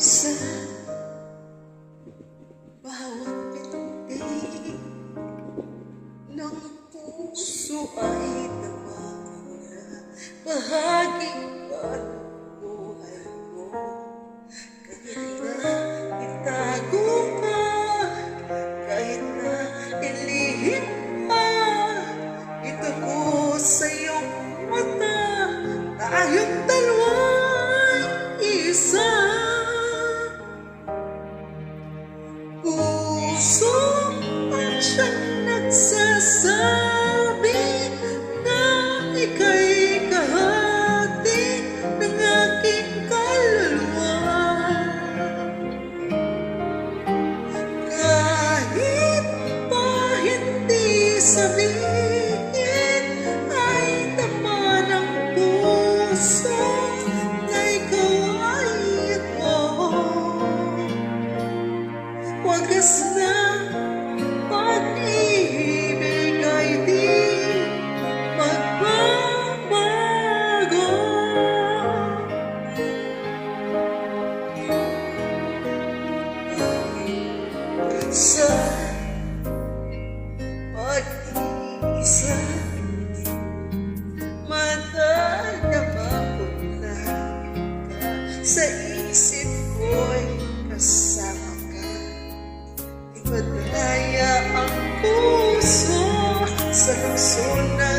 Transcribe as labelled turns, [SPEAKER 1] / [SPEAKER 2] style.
[SPEAKER 1] Sa bawat pintig ng puso ay napakura, bahagi ka ng buhay ko. Kahit na itago pa, kahit na ilihim pa, ito ko sa iyong mata, tayong dalawa'y isa. Puso at siyang nagsasabi na ika'y kahati ng aking kaluluwa. Kahit pa hindi sabihin, ay tama ng puso na ikaw ay ito. Wagas na pag-ibig ay di magbabago. Sa pag-iisa, madadama ko na ka. Sa isip ko'y kasama ka. Di madaya ang puso sa lungsod na